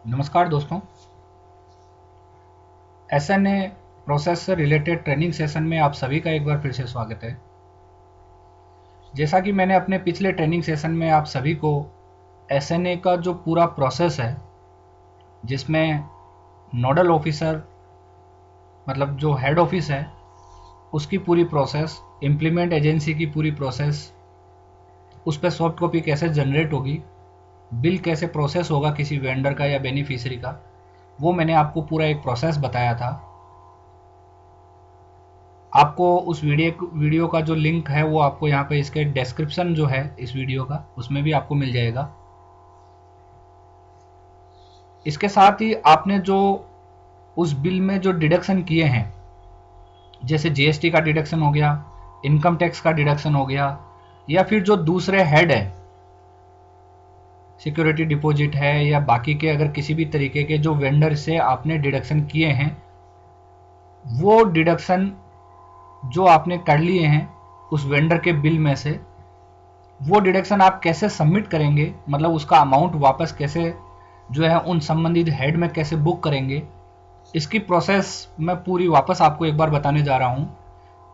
नमस्कार दोस्तों। SNA process से रिलेटेड ट्रेनिंग सेशन में आप सभी का एक बार फिर से स्वागत है। जैसा कि मैंने अपने पिछले ट्रेनिंग सेशन में आप सभी को एसएनए का जो पूरा प्रोसेस है, जिसमें नोडल ऑफिसर मतलब जो हेड ऑफिस है उसकी पूरी प्रोसेस, इम्प्लीमेंट एजेंसी की पूरी प्रोसेस, उस पर सॉफ्ट कॉपी कैसे जनरेट होगी, बिल कैसे प्रोसेस होगा किसी वेंडर का या बेनिफिशियरी का, वो मैंने आपको पूरा एक प्रोसेस बताया था। आपको उस वीडियो का जो लिंक है वो आपको यहाँ पे इसके डिस्क्रिप्शन जो है इस वीडियो का उसमें भी आपको मिल जाएगा। इसके साथ ही आपने जो उस बिल में जो डिडक्शन किए हैं, जैसे जीएसटी का डिडक्शन हो गया, इनकम टैक्स का डिडक्शन हो गया, या फिर जो दूसरे हेड है, सिक्योरिटी डिपॉजिट है या बाकी के अगर किसी भी तरीके के जो वेंडर से आपने डिडक्शन किए हैं, वो डिडक्शन जो आपने कर लिए हैं उस वेंडर के बिल में से, वो डिडक्शन आप कैसे सबमिट करेंगे, मतलब उसका अमाउंट वापस कैसे जो है उन संबंधित हेड में कैसे बुक करेंगे, इसकी प्रोसेस मैं पूरी वापस आपको एक बार बताने जा रहा हूँ,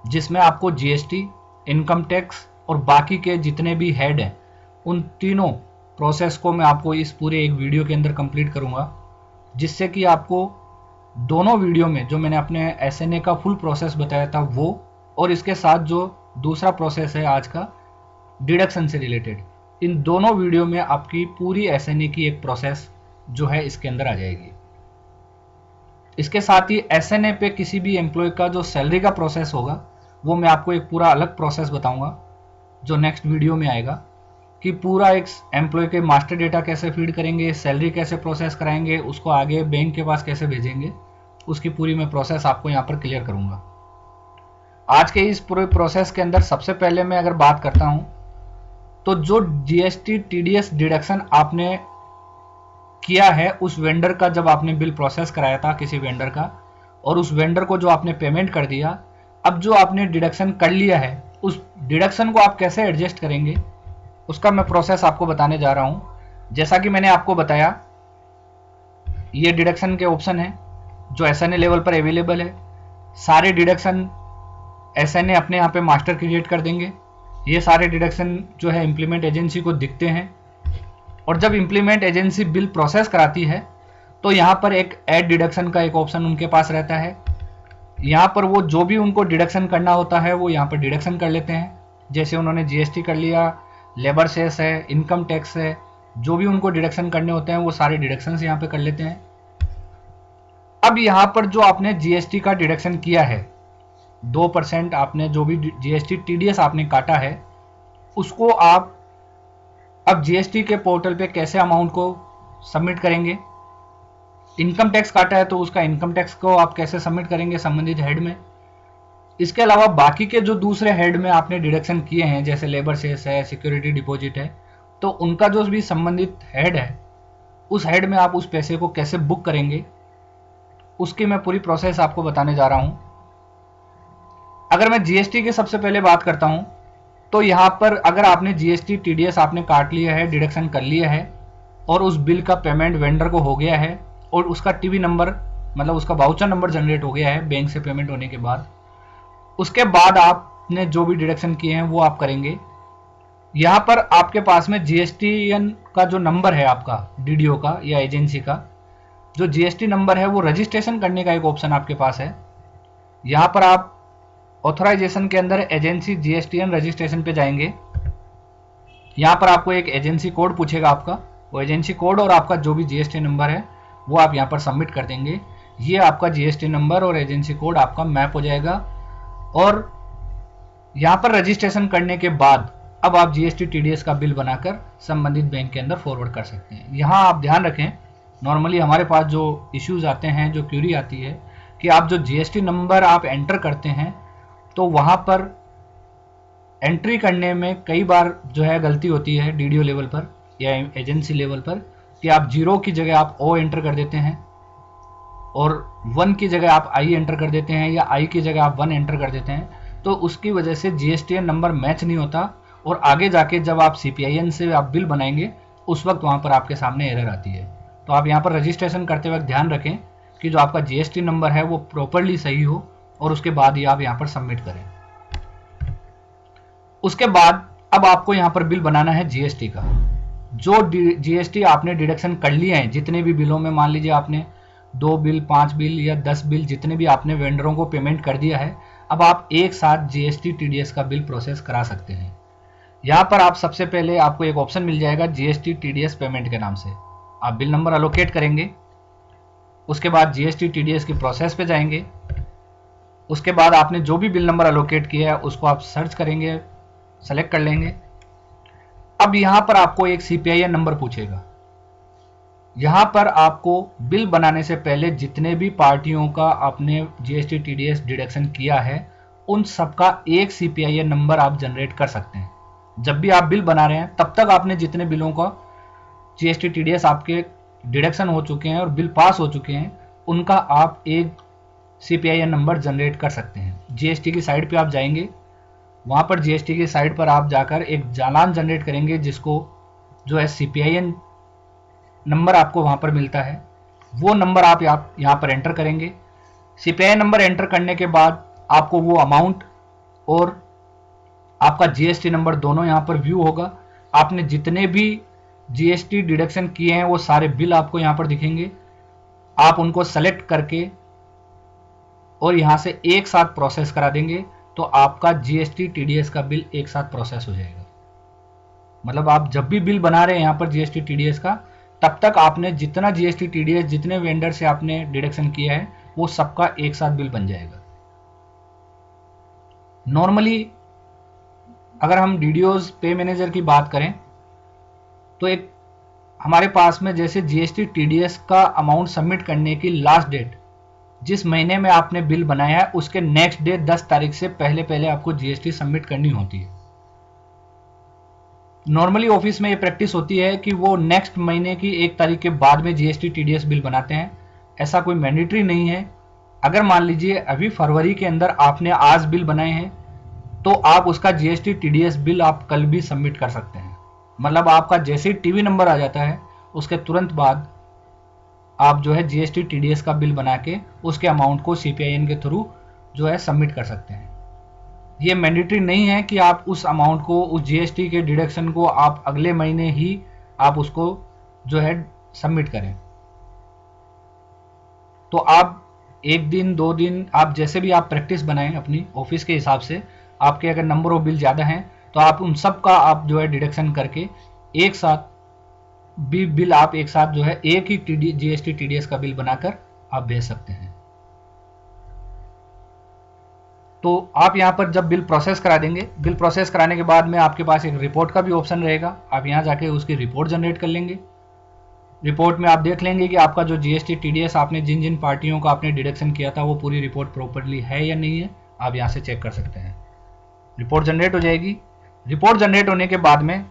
जिसमें आपको जीएसटी, इनकम टैक्स और बाकी के जितने भी हेड हैं उन तीनों प्रोसेस को मैं आपको इस पूरे एक वीडियो के अंदर कंप्लीट करूँगा, जिससे कि आपको दोनों वीडियो में जो मैंने अपने एसएनए का फुल प्रोसेस बताया था वो, और इसके साथ जो दूसरा प्रोसेस है आज का डिडक्शन से रिलेटेड, इन दोनों वीडियो में आपकी पूरी एसएनए की एक प्रोसेस जो है इसके अंदर आ जाएगी। इसके साथ ही एसएनए पे किसी भी एम्प्लॉय का जो सैलरी का प्रोसेस होगा वो मैं आपको एक पूरा अलग प्रोसेस बताऊंगा जो नेक्स्ट वीडियो में आएगा, कि पूरा एक एम्प्लॉय के मास्टर डेटा कैसे फीड करेंगे, सैलरी कैसे प्रोसेस कराएंगे, उसको आगे बैंक के पास कैसे भेजेंगे, उसकी पूरी मैं प्रोसेस आपको यहाँ पर क्लियर करूँगा। आज के इस पूरे प्रोसेस के अंदर सबसे पहले मैं अगर बात करता हूँ तो जो जीएसटी टीडीएस डिडक्शन आपने किया है उस वेंडर का, जब आपने बिल प्रोसेस कराया था किसी वेंडर का और उस वेंडर को जो आपने पेमेंट कर दिया, अब जो आपने डिडक्शन कर लिया है उस डिडक्शन को आप कैसे एडजस्ट करेंगे उसका मैं प्रोसेस आपको बताने जा रहा हूं। जैसा कि मैंने आपको बताया, ये डिडक्शन के ऑप्शन है जो एसएनए लेवल पर अवेलेबल है। सारे डिडक्शन एसएनए अपने यहाँ पे मास्टर क्रिएट कर देंगे। ये सारे डिडक्शन जो है इम्प्लीमेंट एजेंसी को दिखते हैं, और जब इम्प्लीमेंट एजेंसी बिल प्रोसेस कराती है तो यहाँ पर एक ऐड डिडक्शन का एक ऑप्शन उनके पास रहता है। यहाँ पर वो जो भी उनको डिडक्शन करना होता है वो यहाँ पर डिडक्शन कर लेते हैं। जैसे उन्होंने जीएसटी कर लिया, लेबर सेस है, इनकम टैक्स है, जो भी उनको डिडक्शन करने होते हैं वो सारे डिडक्शन यहाँ पे कर लेते हैं। अब यहाँ पर जो आपने जीएसटी का डिडक्शन किया है, 2% आपने जो भी जीएसटी टीडीएस आपने काटा है, उसको आप अब जीएसटी के पोर्टल पे कैसे अमाउंट को सबमिट करेंगे। इनकम टैक्स काटा है तो उसका इनकम टैक्स को आप कैसे सबमिट करेंगे संबंधित हेड में। इसके अलावा बाकी के जो दूसरे हेड में आपने डिडक्शन किए हैं, जैसे लेबर सेस है, सिक्योरिटी डिपॉजिट है, तो उनका जो भी संबंधित हेड है उस हेड में आप उस पैसे को कैसे बुक करेंगे, उसकी मैं पूरी प्रोसेस आपको बताने जा रहा हूं। अगर मैं जीएसटी की सबसे पहले बात करता हूं तो यहाँ पर अगर आपने जीएसटी टीडीएस आपने काट लिया है, डिडक्शन कर लिया है और उस बिल का पेमेंट वेंडर को हो गया है और उसका टीवी नंबर मतलब उसका वाउचर नंबर जनरेट हो गया है बैंक से पेमेंट होने के बाद, उसके बाद आपने जो भी डिडक्शन किए हैं वो आप करेंगे। यहाँ पर आपके पास में जीएसटीएन का जो नंबर है आपका डीडीओ का या एजेंसी का जो जीएसटी नंबर है वो रजिस्ट्रेशन करने का एक ऑप्शन आपके पास है। यहाँ पर आप ऑथराइजेशन के अंदर एजेंसी जीएसटीएन रजिस्ट्रेशन पे जाएंगे। यहाँ पर आपको एक एजेंसी कोड पूछेगा आपका, वो एजेंसी कोड और आपका जो भी जीएसटी नंबर है वो आप यहाँ पर सबमिट कर देंगे। ये आपका जीएसटी नंबर और एजेंसी कोड आपका मैप हो जाएगा, और यहाँ पर रजिस्ट्रेशन करने के बाद अब आप जीएसटी टीडीएस का बिल बनाकर संबंधित बैंक के अंदर फॉरवर्ड कर सकते हैं। यहाँ आप ध्यान रखें, नॉर्मली हमारे पास जो इश्यूज आते हैं, जो क्यूरी आती है कि आप जो जीएसटी नंबर आप एंटर करते हैं तो वहाँ पर एंट्री करने में कई बार जो है गलती होती है डीडीओ लेवल पर या एजेंसी लेवल पर, कि आप 0 की जगह आप ओ एंटर कर देते हैं और 1 की जगह आप आई एंटर कर देते हैं या आई की जगह आप 1 एंटर कर देते हैं, तो उसकी वजह से जीएसटीएन नंबर मैच नहीं होता और आगे जाके जब आप सीपीआईएन से आप बिल बनाएंगे उस वक्त वहाँ पर आपके सामने एरर आती है। तो आप यहाँ पर रजिस्ट्रेशन करते वक्त ध्यान रखें कि जो आपका जीएसटी नंबर है वो प्रॉपरली सही हो और उसके बाद ही आप यहाँ पर सबमिट करें। उसके बाद अब आपको यहाँ पर बिल बनाना है जीएसटी का। जो जीएसटी आपने डिडक्शन कर लिए हैं, जितने भी बिलों में, मान लीजिए आपने 2 बिल, 5 बिल या 10 बिल, जितने भी आपने वेंडरों को पेमेंट कर दिया है, अब आप एक साथ जीएसटी टीडीएस का बिल प्रोसेस करा सकते हैं। यहाँ पर आप सबसे पहले आपको एक ऑप्शन मिल जाएगा जीएसटी टीडीएस पेमेंट के नाम से। आप बिल नंबर अलोकेट करेंगे, उसके बाद जीएसटी टीडीएस की प्रोसेस पे जाएंगे, उसके बाद आपने जो भी बिल नंबर अलोकेट किया है उसको आप सर्च करेंगे, सेलेक्ट कर लेंगे। अब यहां पर आपको एक सीपीआईएन नंबर पूछेगा। यहां पर आपको बिल बनाने से पहले जितने भी पार्टियों का आपने जीएसटी टीडीएस डिडक्शन किया है उन सबका एक सीपीआईएन नंबर आप जनरेट कर सकते हैं। जब भी आप बिल बना रहे हैं तब तक आपने जितने बिलों का जीएसटी टीडीएस आपके डिडक्शन हो चुके हैं और बिल पास हो चुके हैं उनका आप एक सीपीआईएन नंबर जनरेट कर सकते हैं। जीएसटी की साइट पे आप जाएंगे, वहां पर जीएसटी की साइट पर आप जाकर एक चालान जनरेट करेंगे जिसको जो है सीपीआईएन नंबर आपको वहां पर मिलता है। वो नंबर आप यहाँ पर एंटर करेंगे। सीपीआईएन नंबर एंटर करने के बाद आपको वो अमाउंट और आपका जीएसटी नंबर दोनों यहाँ पर व्यू होगा। आपने जितने भी जीएसटी डिडक्शन किए हैं वो सारे बिल आपको यहाँ पर दिखेंगे। आप उनको सेलेक्ट करके और यहाँ से एक साथ प्रोसेस करा देंगे तो आपका जीएसटी टीडीएस का बिल एक साथ प्रोसेस हो जाएगा। मतलब आप जब भी बिल बना रहे हैं यहाँ पर जीएसटी टीडीएस का, तब तक आपने जितना जीएसटी टीडीएस जितने वेंडर से आपने डिडक्शन किया है वो सबका एक साथ बिल बन जाएगा। नॉर्मली अगर हम डीडीओज पे मैनेजर की बात करें तो एक हमारे पास में जैसे जीएसटी टीडीएस का अमाउंट सबमिट करने की लास्ट डेट जिस महीने में आपने बिल बनाया है उसके नेक्स्ट डे 10 तारीख से पहले पहले आपको जीएसटी सबमिट करनी होती है। नॉर्मली ऑफिस में ये प्रैक्टिस होती है कि वो नेक्स्ट महीने की 1 तारीख के बाद में जीएसटी टीडीएस बिल बनाते हैं। ऐसा कोई मैंडेटरी नहीं है। अगर मान लीजिए अभी फरवरी के अंदर आपने आज बिल बनाए हैं तो आप उसका जीएसटी टीडीएस बिल आप कल भी सबमिट कर सकते हैं। मतलब आपका जैसे ही टीवी नंबर आ जाता है उसके तुरंत बाद आप जो है जीएसटी टीडीएस का बिल बना के उसके अमाउंट को सीपीआईएन के थ्रू जो है सबमिट कर सकते हैं। ये मैंडेटरी नहीं है कि आप उस अमाउंट को, उस जीएसटी के डिडक्शन को आप अगले महीने ही आप उसको जो है सबमिट करें। तो आप 1 दिन 2 दिन आप जैसे भी आप प्रैक्टिस बनाएं अपनी ऑफिस के हिसाब से, आपके अगर नंबर ऑफ बिल ज़्यादा हैं तो आप उन सब का आप जो है डिडक्शन करके एक साथ बिल आप एक साथ जो है एक ही जीएसटी टीडीएस का बिल बनाकर आप भेज सकते हैं। तो आप यहां पर जब बिल प्रोसेस करा देंगे, बिल प्रोसेस कराने के बाद में आपके पास एक रिपोर्ट का भी ऑप्शन रहेगा। आप यहां जाके उसकी रिपोर्ट जनरेट कर लेंगे। रिपोर्ट में आप देख लेंगे कि आपका जो जीएसटी टीडीएस आपने जिन जिन पार्टियों का आपने डिडक्शन किया था वो पूरी रिपोर्ट प्रॉपरली है या नहीं है, आप यहां से चेक कर सकते हैं। रिपोर्ट जनरेट हो जाएगी। रिपोर्ट जनरेट होने के बाद में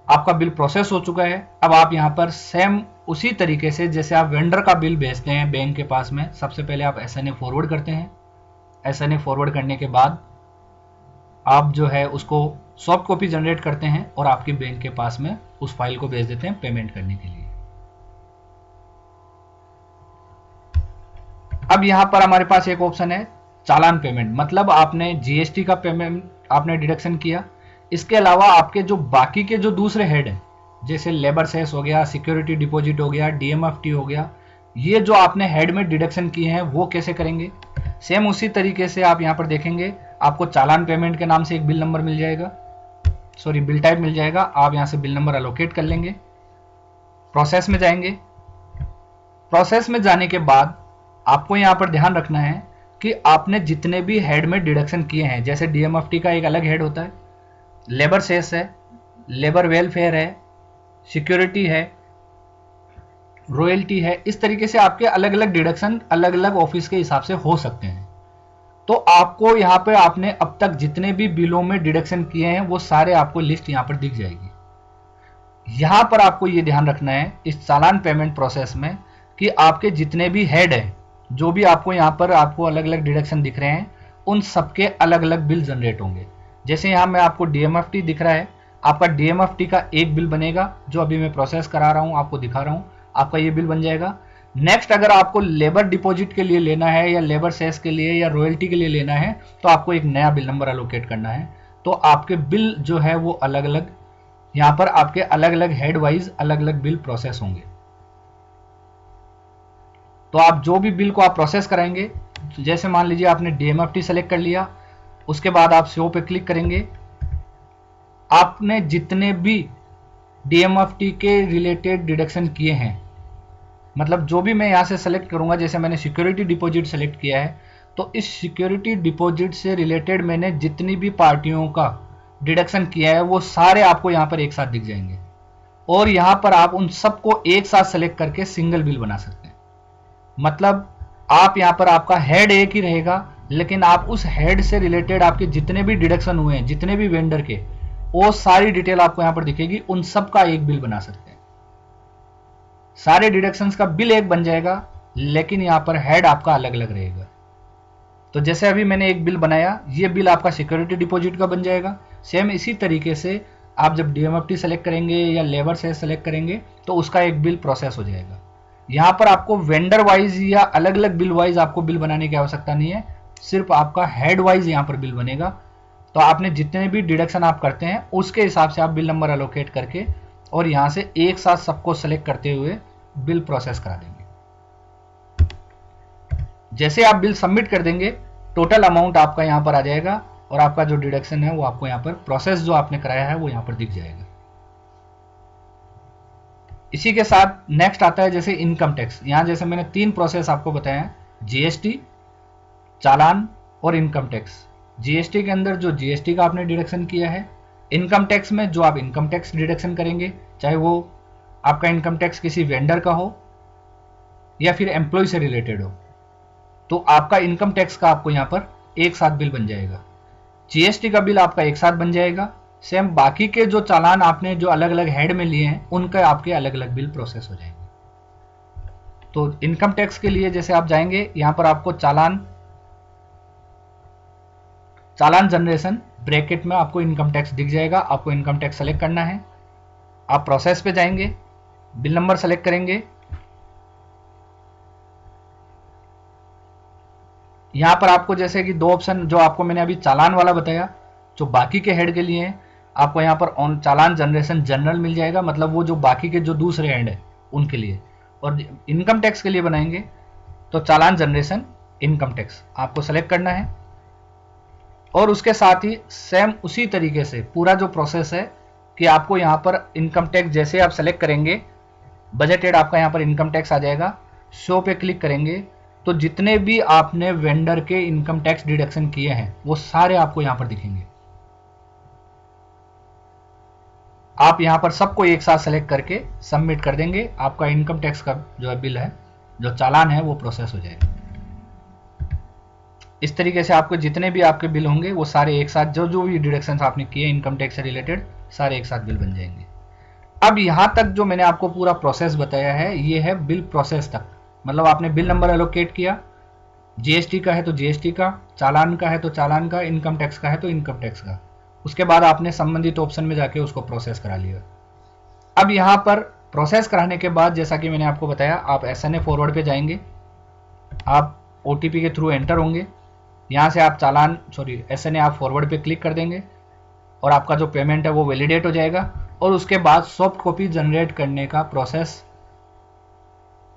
आपका बिल प्रोसेस हो चुका है। अब आप यहां पर सेम उसी तरीके से जैसे आप वेंडर का बिल भेजते हैं बैंक के पास में, सबसे पहले आप एसएनए फॉरवर्ड करते हैं। एसएनए फॉरवर्ड करने के बाद आप जो है उसको सॉफ्ट कॉपी जनरेट करते हैं और आपके बैंक के पास में उस फाइल को भेज देते हैं पेमेंट करने के लिए। अब यहां पर हमारे पास एक ऑप्शन है चालान पेमेंट। मतलब आपने जीएसटी का पेमेंट आपने डिडक्शन किया, इसके अलावा आपके जो बाकी के जो दूसरे हेड हैं जैसे लेबर सेस हो गया, सिक्योरिटी डिपॉजिट हो गया, डीएमएफटी हो गया, ये जो आपने हेड में डिडक्शन किए हैं वो कैसे करेंगे। सेम उसी तरीके से आप यहां पर देखेंगे आपको चालान पेमेंट के नाम से एक बिल नंबर मिल जाएगा, सॉरी बिल टाइप मिल जाएगा। आप यहां से बिल नंबर अलोकेट कर लेंगे, प्रोसेस में जाएंगे। प्रोसेस में जाने के बाद आपको यहां पर ध्यान रखना है कि आपने जितने भी हेड में डिडक्शन किए हैं, जैसे डीएमएफटी का एक अलग हेड होता है, लेबर सेस है, लेबर वेलफेयर है, सिक्योरिटी है, रॉयल्टी है, इस तरीके से आपके अलग अलग डिडक्शन अलग अलग ऑफिस के हिसाब से हो सकते हैं। तो आपको यहाँ पे आपने अब तक जितने भी बिलों में डिडक्शन किए हैं वो सारे आपको लिस्ट यहाँ पर दिख जाएगी। यहाँ पर आपको ये ध्यान रखना है इस चालान पेमेंट प्रोसेस में कि आपके जितने भी हेड हैं, जो भी आपको यहाँ पर आपको अलग अलग डिडक्शन दिख रहे हैं, उन सबके अलग अलग बिल जनरेट होंगे। जैसे यहाँ में आपको डीएमएफटी दिख रहा है, आपका डीएमएफटी का एक बिल बनेगा, जो अभी मैं प्रोसेस करा रहा हूं, आपको दिखा रहा हूं, आपका ये बिल बन जाएगा। नेक्स्ट अगर आपको लेबर डिपॉजिट के लिए लेना है या लेबर सेस के लिए या रॉयल्टी के लिए लेना है तो आपको एक नया बिल नंबर एलोकेट करना है। तो आपके बिल जो है वो अलग अलग, यहाँ पर आपके अलग अलग हेड वाइज अलग अलग बिल प्रोसेस होंगे। तो आप जो भी बिल को आप प्रोसेस कराएंगे, जैसे मान लीजिए आपने डीएमएफटी सेलेक्ट कर लिया, उसके बाद आप शो पे क्लिक करेंगे, आपने जितने भी डीएमएफटी के रिलेटेड डिडक्शन किए हैं, मतलब जो भी मैं यहाँ से सेलेक्ट करूंगा, जैसे मैंने सिक्योरिटी डिपॉजिट सेलेक्ट किया है, तो इस सिक्योरिटी डिपॉजिट से रिलेटेड मैंने जितनी भी पार्टियों का डिडक्शन किया है वो सारे आपको यहाँ पर एक साथ दिख जाएंगे, और यहाँ पर आप उन सबको एक साथ सेलेक्ट करके सिंगल बिल बना सकते हैं। मतलब आप यहाँ पर आपका हेड एक ही रहेगा, लेकिन आप उस हेड से रिलेटेड आपके जितने भी डिडक्शन हुए हैं, जितने भी वेंडर के, वो सारी डिटेल आपको यहाँ पर दिखेगी, उन सब का एक बिल बना सकते हैं। सारे डिडक्शंस का बिल एक बन जाएगा, लेकिन यहाँ पर हेड आपका अलग अलग रहेगा। तो जैसे अभी मैंने एक बिल बनाया, ये बिल आपका सिक्योरिटी डिपॉजिट का बन जाएगा। सेम इसी तरीके से आप जब डीएमएफटी सेलेक्ट करेंगे या लेबर से सेलेक्ट करेंगे तो उसका एक बिल प्रोसेस हो जाएगा। यहाँ पर आपको वेंडर वाइज या अलग अलग बिल वाइज आपको बिल बनाने की आवश्यकता नहीं है, सिर्फ आपका हेड वाइज यहाँ पर बिल बनेगा। तो आपने जितने भी डिडक्शन आप करते हैं उसके हिसाब से आप बिल नंबर एलोकेट करके और यहाँ से एक साथ सबको सेलेक्ट करते हुए बिल प्रोसेस करा देंगे। जैसे आप बिल सबमिट कर देंगे, टोटल अमाउंट आपका यहाँ पर आ जाएगा और आपका जो डिडक्शन है वो आपको यहाँ पर प्रोसेस जो आपने कराया है वो यहाँ पर दिख जाएगा। इसी के साथ नेक्स्ट आता है जैसे इनकम टैक्स। यहाँ जैसे मैंने 3 प्रोसेस आपको बताया है, जीएसटी, चालान और इनकम टैक्स। जीएसटी के अंदर जो जीएसटी का आपने डिडक्शन किया है, इनकम टैक्स में जो आप इनकम टैक्स डिडक्शन करेंगे, चाहे वो आपका इनकम टैक्स किसी वेंडर का हो या फिर एम्प्लॉय से रिलेटेड हो, तो आपका इनकम टैक्स का आपको यहाँ पर एक साथ बिल बन जाएगा। जीएसटी का बिल आपका एक साथ बन जाएगा। सेम बाकी के जो चालान आपने जो अलग अलग हेड में लिए हैं उनका आपके अलग अलग बिल प्रोसेस हो जाएंगे। तो इनकम टैक्स के लिए जैसे आप जाएंगे, यहाँ पर आपको चालान जनरेशन ब्रैकेट में आपको इनकम टैक्स दिख जाएगा। आपको इनकम टैक्स सेलेक्ट करना है, आप प्रोसेस पे जाएंगे, बिल नंबर सेलेक्ट करेंगे। यहां पर आपको जैसे कि 2 ऑप्शन जो आपको मैंने अभी चालान वाला बताया, जो बाकी के हेड के लिए है, आपको यहां पर ऑन चालान जनरेशन जनरल मिल जाएगा, मतलब वो जो बाकी के जो दूसरे हेड है उनके लिए। और इनकम टैक्स के लिए बनाएंगे तो चालान जनरेशन इनकम टैक्स आपको सेलेक्ट करना है। और उसके साथ ही सेम उसी तरीके से पूरा जो प्रोसेस है कि आपको यहाँ पर इनकम टैक्स जैसे आप सेलेक्ट करेंगे, बजटेड आपका यहाँ पर इनकम टैक्स आ जाएगा। शो पे क्लिक करेंगे तो जितने भी आपने वेंडर के इनकम टैक्स डिडक्शन किए हैं वो सारे आपको यहाँ पर दिखेंगे। आप यहाँ पर सबको एक साथ सेलेक्ट करके सबमिट कर देंगे, आपका इनकम टैक्स का जो बिल है, जो चालान है, वो प्रोसेस हो जाएगा। इस तरीके से आपको जितने भी आपके बिल होंगे वो सारे एक साथ, जो भी डिडक्शंस आपने किए इनकम टैक्स से रिलेटेड, सारे एक साथ बिल बन जाएंगे। अब यहाँ तक जो मैंने आपको पूरा प्रोसेस बताया है, ये है बिल प्रोसेस तक। मतलब आपने बिल नंबर एलोकेट किया, जीएसटी का है तो जीएसटी का, चालान का है तो चालान का, इनकम टैक्स का है तो इनकम टैक्स का। उसके बाद आपने संबंधित ऑप्शन में जाके उसको प्रोसेस करा लिया। अब यहाँ पर प्रोसेस कराने के बाद जैसा कि मैंने आपको बताया, आप एसएनए फॉरवर्ड पे जाएंगे, आप ओटीपी के थ्रू एंटर होंगे। यहाँ से आप एसएनए आप फॉरवर्ड पे क्लिक कर देंगे और आपका जो पेमेंट है वो वैलिडेट हो जाएगा। और उसके बाद सॉफ्ट कॉपी जनरेट करने का प्रोसेस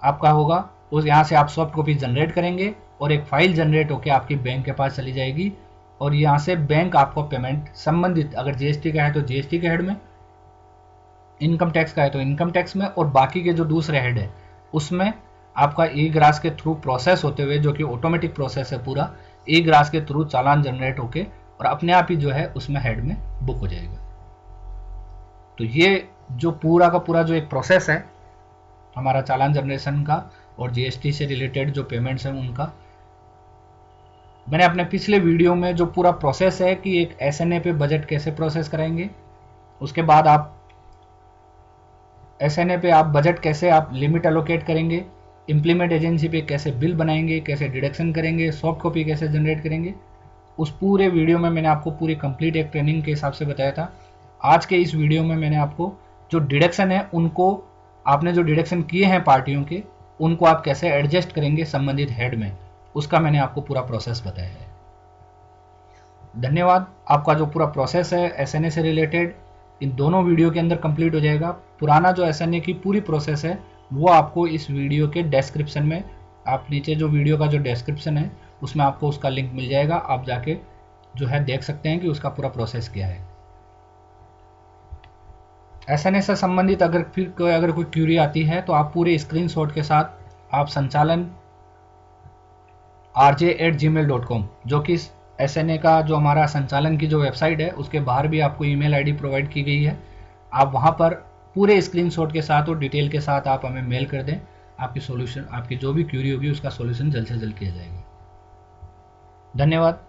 आपका होगा। उस यहाँ से आप सॉफ्ट कॉपी जनरेट करेंगे और एक फाइल जनरेट होकर आपकी बैंक के पास चली जाएगी और यहाँ से बैंक आपको पेमेंट संबंधित, अगर जीएसटी का है तो जीएसटी के हेड में, इनकम टैक्स का है तो इनकम टैक्स में, और बाकी के जो दूसरे हेड है उसमें आपका ई ग्रास के थ्रू प्रोसेस होते हुए, जो कि ऑटोमेटिक प्रोसेस है पूरा, ई ग्रास के थ्रू चालान जनरेट होके और अपने आप ही जो है उसमें हेड में बुक हो जाएगा। तो ये जो पूरा का पूरा जो एक प्रोसेस है हमारा चालान जनरेशन का और जीएसटी से रिलेटेड जो पेमेंट्स हैं उनका, मैंने अपने पिछले वीडियो में जो पूरा प्रोसेस है कि एक एसएनए पे बजट कैसे प्रोसेस कराएंगे, उसके बाद आप एसएनए पे आप बजट कैसे आप लिमिट एलोकेट करेंगे, इम्प्लीमेंट एजेंसी पे कैसे बिल बनाएंगे, कैसे डिडक्शन करेंगे, सॉफ्ट कॉपी कैसे जनरेट करेंगे, उस पूरे वीडियो में मैंने आपको पूरी कंप्लीट एक ट्रेनिंग के हिसाब से बताया था। आज के इस वीडियो में मैंने आपको जो डिडक्शन है, उनको आपने जो डिडक्शन किए हैं पार्टियों के, उनको आप कैसे एडजस्ट करेंगे संबंधित हेड में, उसका मैंने आपको पूरा प्रोसेस बताया है। धन्यवाद। आपका जो पूरा प्रोसेस है एसएनए से रिलेटेड इन दोनों वीडियो के अंदर कंप्लीट हो जाएगा। पुराना जो एसएनए की पूरी प्रोसेस है वो आपको इस वीडियो के डिस्क्रिप्शन में, आप नीचे जो वीडियो का जो डिस्क्रिप्शन है उसमें आपको उसका लिंक मिल जाएगा। आप जाके जो है देख सकते हैं कि उसका पूरा प्रोसेस क्या है। एसएनए से संबंधित अगर कोई क्यूरी आती है तो आप पूरे स्क्रीनशॉट के साथ आप संचालन rj@gmail.com, जो कि एसएनए का जो हमारा संचालन की जो वेबसाइट है उसके बाहर भी आपको ईमेल आईडी प्रोवाइड की गई है। आप वहां पर पूरे स्क्रीनशॉट के साथ और डिटेल के साथ आप हमें मेल कर दें। आपकी जो भी क्यूरी होगी उसका सॉल्यूशन जल्द से जल्द किया जाएगा। धन्यवाद।